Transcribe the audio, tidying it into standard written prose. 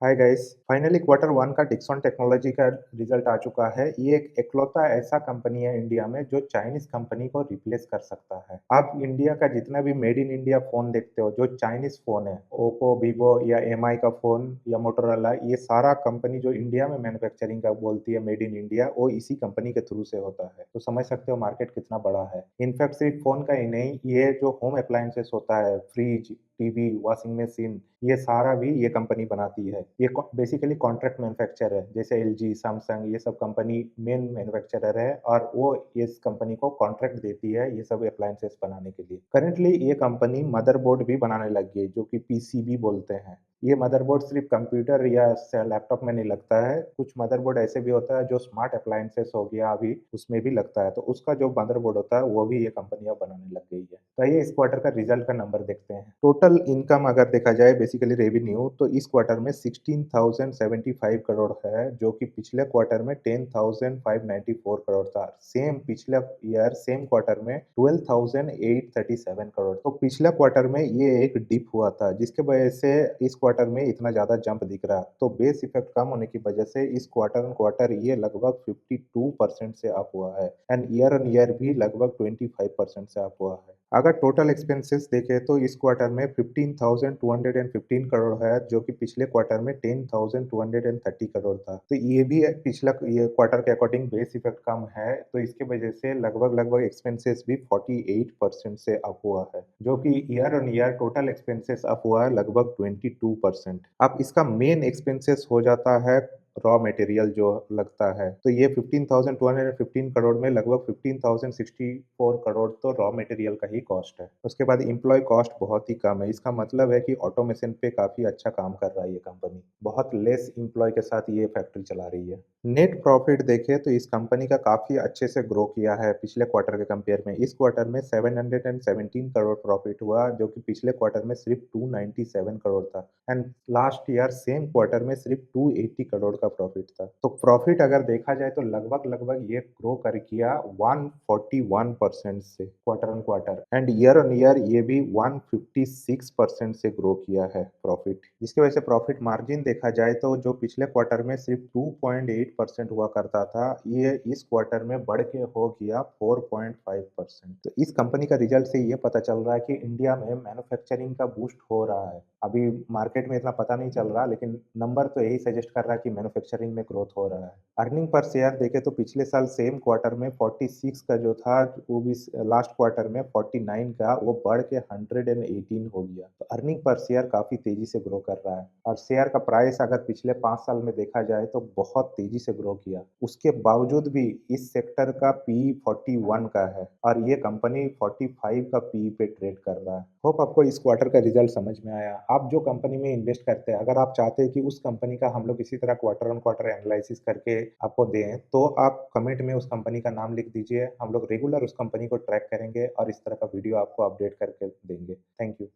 Hi guys, finally quarter one का Dixon technology का result आ चुका है। ये एक इकलौता ऐसा कंपनी है इंडिया में जो चाइनीज कंपनी को रिप्लेस कर सकता है। आप इंडिया का जितना भी मेड इन इंडिया फोन देखते हो, जो चाइनीज फोन है, ओप्पो, वीवो या एमआई का फोन या मोटोरोला, ये सारा कंपनी जो इंडिया में मैन्युफैक्चरिंग का बोलती है मेड इन इंडिया, वो इसी कंपनी के थ्रू से होता है। तो समझ सकते हो मार्केट कितना बड़ा है। इनफैक्ट सिर्फ फोन का ही नहीं, ये जो होम अप्लायंसेस होता है, फ्रिज, टीवी, वॉशिंग मशीन, ये सारा भी ये कंपनी बनाती है। ये बेसिकली कॉन्ट्रैक्ट मैन्युफैक्चरर है, जैसे एलजी, सैमसंग, ये सब कंपनी मेन मैन्युफैक्चरर है और वो इस कंपनी को कॉन्ट्रैक्ट देती है ये सब अप्लायंसेस बनाने के लिए। करंटली ये कंपनी मदरबोर्ड भी बनाने लग गई है, जो कि पीसीबी बोलते हैं। ये मदरबोर्ड सिर्फ कंप्यूटर या लैपटॉप में नहीं लगता है, कुछ मदरबोर्ड ऐसे भी होता है जो स्मार्ट अप्लायंसेस हो गया अभी उसमें भी लगता है, तो उसका जो मदरबोर्ड होता है वो भी ये कंपनी अब बनाने लग गई है। तो ये इस क्वार्टर का रिजल्ट का नंबर देखते हैं। टोटल इनकम अगर देखा जाए, बेसिकली रेवेन्यू, तो इस क्वार्टर में 16,075 करोड़ है, जो कि पिछले क्वार्टर में 10,594 करोड़ था। सेम पिछले ईयर सेम क्वार्टर में 12,837 करोड़। तो पिछले क्वार्टर में ये एक डिप हुआ था, जिसके वजह से इस क्वार्टर में इतना ज्यादा जंप दिख रहा। तो बेस इफेक्ट कम होने की वजह से इस क्वार्टर ऑन क्वार्टर ये लगभग 52% से अप हुआ है एंड ईयर ऑन ईयर भी लगभग 25% से अप हुआ है। अगर टोटल एक्सपेंसेस देखें तो इस क्वार्टर में 15,215 करोड़ है, जो कि पिछले क्वार्टर में 10,230 करोड़ था। तो ये भी पिछला ये क्वार्टर के अकॉर्डिंग बेस इफेक्ट कम है, तो इसके वजह से लगभग लगभग एक्सपेंसेस भी 48% से अप हुआ है, जो कि year on year total expenses up हुआ है लगभग 22%। अब इसका मेन एक्सपेंसेस हो जाता है रॉ मटेरियल जो लगता है, तो ये 15,215 करोड़ में लगभग 15,064 करोड़ तो रॉ मटेरियल का ही कॉस्ट है। उसके बाद एम्प्लॉय कॉस्ट बहुत ही कम है। इसका मतलब है कि ऑटोमेशन पे काफ़ी अच्छा काम कर रहा है ये कंपनी। बहुत लेस एम्प्लॉय के साथ ये फैक्ट्री चला रही है। नेट प्रॉफिट देखें तो इस कंपनी का काफ़ी अच्छे से ग्रो किया है पिछले क्वार्टर के कंपेयर में। इस क्वार्टर में 717 करोड़ प्रॉफिट हुआ, जो कि पिछले क्वार्टर में सिर्फ 297 करोड़ था and last year same quarter में सिर्फ 280 करोड़ का प्रॉफिट था। तो प्रॉफिट अगर देखा जाए तो लगभग लगभग ये ग्रो कर किया 141% से quarter on quarter and year on year ये भी 156% से ग्रो किया है प्रॉफिट। जिसकी वजह से प्रॉफिट मार्जिन देखा जाए तो जो पिछले क्वार्टर में सिर्फ 2.8% हुआ करता था, ये इस क्वार्टर में बढ़ के हो गया 4.5%। तो इस कंपनी का रिजल्ट से ये पता चल रहा है कि इंडिया में मैन्युफैक्चरिंग का बूस्ट हो रहा है। अभी मार्केट में इतना पता नहीं चल रहा, लेकिन नंबर तो यही सजेस्ट कर रहा है कि मैन्युफैक्चरिंग में ग्रोथ हो रहा है। अर्निंग पर शेयर देखें तो पिछले साल सेम क्वार्टर में 46 का जो था, वो भी लास्ट क्वार्टर में 49 का, वो बढ़ के 118 हो गया। तो अर्निंग पर शेयर काफी तेजी से ग्रो कर रहा है और शेयर का प्राइस अगर पिछले 5 साल में देखा जाए तो बहुत तेजी से ग्रो किया। उसके बावजूद भी इस सेक्टर का पी 41 का है और ये कंपनी 45 का पी पे ट्रेड कर रहा है। होप आपको इस क्वार्टर का रिजल्ट समझ में आया। आप जो कंपनी में इन्वेस्ट करते हैं, अगर आप चाहते हैं कि उस कंपनी का हम लोग इसी तरह क्वार्टर ऑन क्वार्टर एनालिसिस करके आपको दें, तो आप कमेंट में उस कंपनी का नाम लिख दीजिए। हम लोग रेगुलर उस कंपनी को ट्रैक करेंगे और इस तरह का वीडियो आपको अपडेट करके देंगे। Thank you.